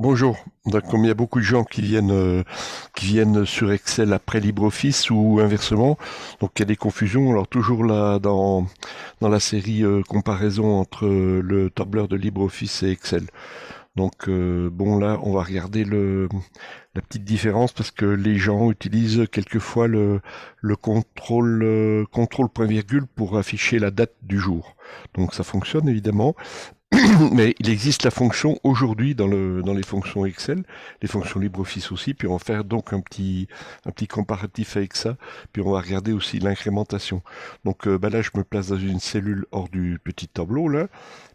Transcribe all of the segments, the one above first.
Bonjour. Donc, comme il y a beaucoup de gens qui viennent sur Excel après LibreOffice ou inversement, donc il y a des confusions. Alors toujours là dans la série comparaison entre le tableur de LibreOffice et Excel. Donc bon là, on va regarder la petite différence parce que les gens utilisent quelquefois le contrôle point virgule pour afficher la date du jour. Donc ça fonctionne évidemment. Mais il existe la fonction aujourd'hui dans les fonctions Excel, les fonctions LibreOffice aussi, puis on va faire donc un petit comparatif avec ça, puis on va regarder aussi l'incrémentation. Donc bah là, je me place dans une cellule hors du petit tableau, là,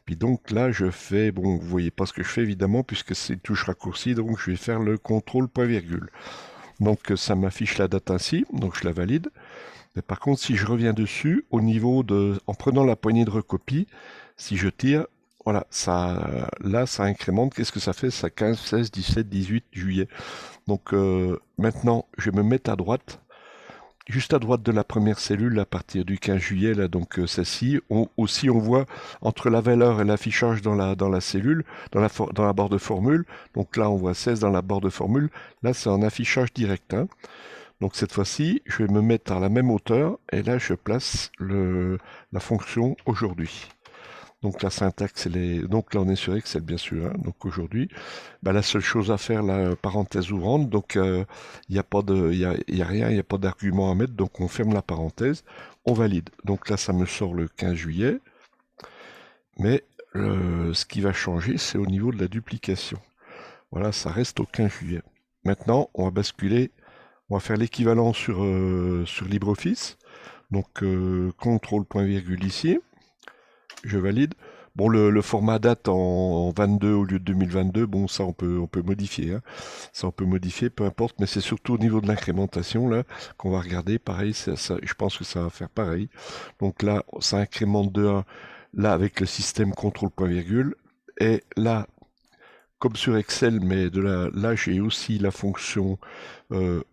puis donc là, je fais, bon, vous voyez pas ce que je fais évidemment, puisque c'est une touche raccourcie, donc je vais faire le contrôle point virgule. Donc ça m'affiche la date ainsi, donc je la valide. Mais par contre, si je reviens dessus, en prenant la poignée de recopie, si je tire, voilà, là, ça incrémente. Qu'est-ce que ça fait? Ça 15, 16, 17, 18 juillet. Donc maintenant, je vais me mettre à droite, juste à droite de la première cellule, à partir du 15 juillet, là, donc celle-ci. Aussi, on voit entre la valeur et l'affichage dans la cellule, dans la barre de formule. Donc là, on voit 16 dans la barre de formule. Là, c'est un affichage direct, hein. Donc cette fois-ci, je vais me mettre à la même hauteur et là je place la fonction aujourd'hui. Donc la syntaxe, donc là on est sur Excel bien sûr, hein. Donc aujourd'hui, bah, la seule chose à faire, la parenthèse ouvrante, donc il n'y a pas de, il y a rien, il n'y a pas d'argument à mettre, donc on ferme la parenthèse, on valide. Donc là ça me sort le 15 juillet, mais ce qui va changer, c'est au niveau de la duplication. Voilà, ça reste au 15 juillet. Maintenant, on va basculer. On va faire l'équivalent sur LibreOffice. Donc, contrôle point virgule ici. Je valide. Bon, le format date en 22 au lieu de 2022, bon, ça on peut modifier, hein. Ça on peut modifier, peu importe, mais c'est surtout au niveau de l'incrémentation là qu'on va regarder. Pareil, je pense que ça va faire pareil. Donc là, ça incrémente de 1 là avec le système contrôle point virgule. Et là, comme sur Excel, mais là j'ai aussi la fonction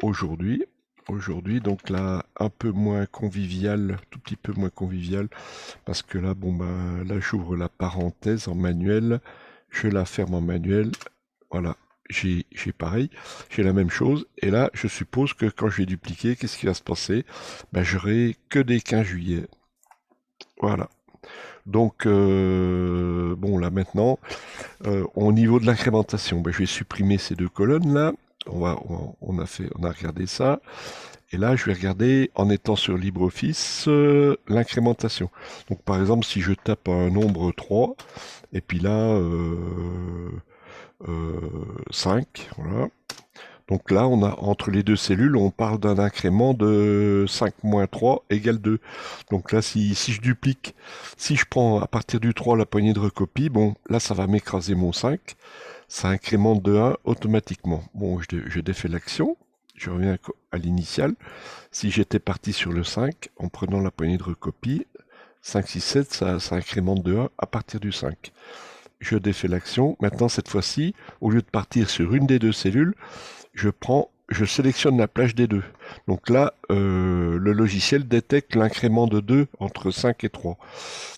aujourd'hui. Aujourd'hui, donc là, un peu moins convivial, tout petit peu moins convivial, parce que là, bon, bah, là, j'ouvre la parenthèse en manuel, je la ferme en manuel, voilà, j'ai pareil, j'ai la même chose, et là, je suppose que quand je vais dupliquer, qu'est-ce qui va se passer? Bah, j'aurai que des 15 juillet, voilà. Donc, bon, là, maintenant, au niveau de l'incrémentation, bah, je vais supprimer ces deux colonnes, là, on a regardé ça. Et là, je vais regarder, en étant sur LibreOffice, l'incrémentation. Donc, par exemple, si je tape un nombre 3, et puis là, 5, voilà. Donc là, on a entre les deux cellules, on parle d'un incrément de 5 moins 3 égale 2. Donc là, si je duplique, si je prends à partir du 3 la poignée de recopie, bon, là, ça va m'écraser mon 5. Ça incrémente de 1 automatiquement. Bon, je défais l'action, je reviens à l'initiale. Si j'étais parti sur le 5, en prenant la poignée de recopie, 5, 6, 7, ça incrémente de 1 à partir du 5. Je défais l'action. Maintenant, cette fois-ci, au lieu de partir sur une des deux cellules, je sélectionne la plage des deux. Donc là, le logiciel détecte l'incrément de 2 entre 5 et 3.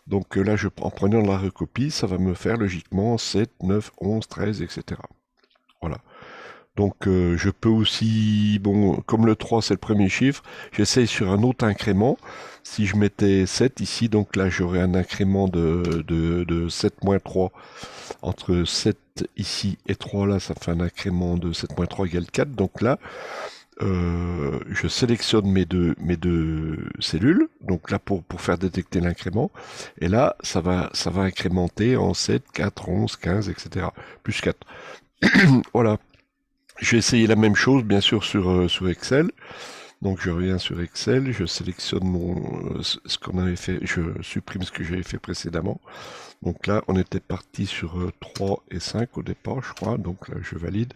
Donc là, en prenant la recopie, ça va me faire logiquement 7, 9, 11, 13, etc. Voilà. Donc je peux aussi, bon, comme le 3 c'est le premier chiffre, j'essaye sur un autre incrément. Si je mettais 7 ici, donc là j'aurais un incrément de 7 moins 3. Entre 7 ici et 3 là, ça fait un incrément de 7 moins 3 égale 4. Donc là, je sélectionne mes deux cellules, donc là pour faire détecter l'incrément. Et là, ça va incrémenter en 7, 4, 11, 15, etc. Plus 4. Voilà. Je vais essayer la même chose, bien sûr, sur Excel. Donc, je reviens sur Excel, je sélectionne ce qu'on avait fait, je supprime ce que j'avais fait précédemment. Donc là, on était parti sur 3 et 5 au départ, je crois. Donc là, je valide.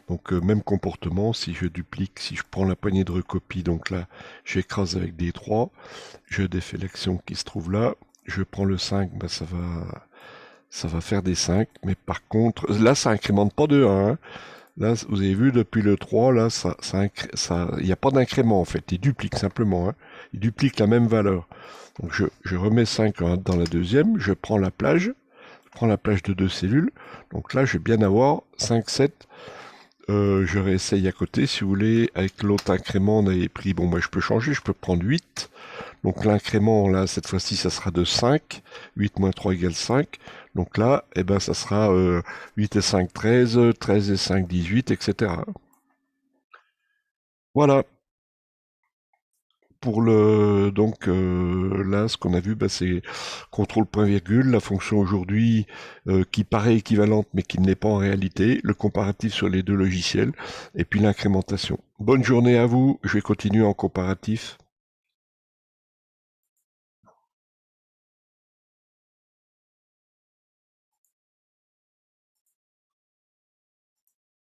Donc, même comportement, si je duplique, si je prends la poignée de recopie, donc là, j'écrase avec des 3. Je défais l'action qui se trouve là. Je prends le 5, bah, ça va faire des 5. Mais par contre, là, ça incrémente pas de 1, hein. Là, vous avez vu, depuis le 3, là, il n'y a pas d'incrément en fait. Il duplique simplement, hein. Il duplique la même valeur. Donc je remets 5 dans la deuxième, je prends la plage, Je prends la plage de 2 cellules. Donc là, je vais bien avoir 5, 7. Je réessaye à côté. Si vous voulez, avec l'autre incrément, on avait pris... Bon, moi, je peux changer. Je peux prendre 8. Donc l'incrément, là, cette fois-ci, ça sera de 5. 8 moins 3 égale 5. Donc là, eh ben, ça sera 8 et 5, 13. 13 et 5, 18, etc. Voilà. Pour le là, ce qu'on a vu, bah, c'est contrôle point virgule, la fonction aujourd'hui qui paraît équivalente mais qui ne l'est pas en réalité, le comparatif sur les deux logiciels, et puis l'incrémentation. Bonne journée à vous, je vais continuer en comparatif.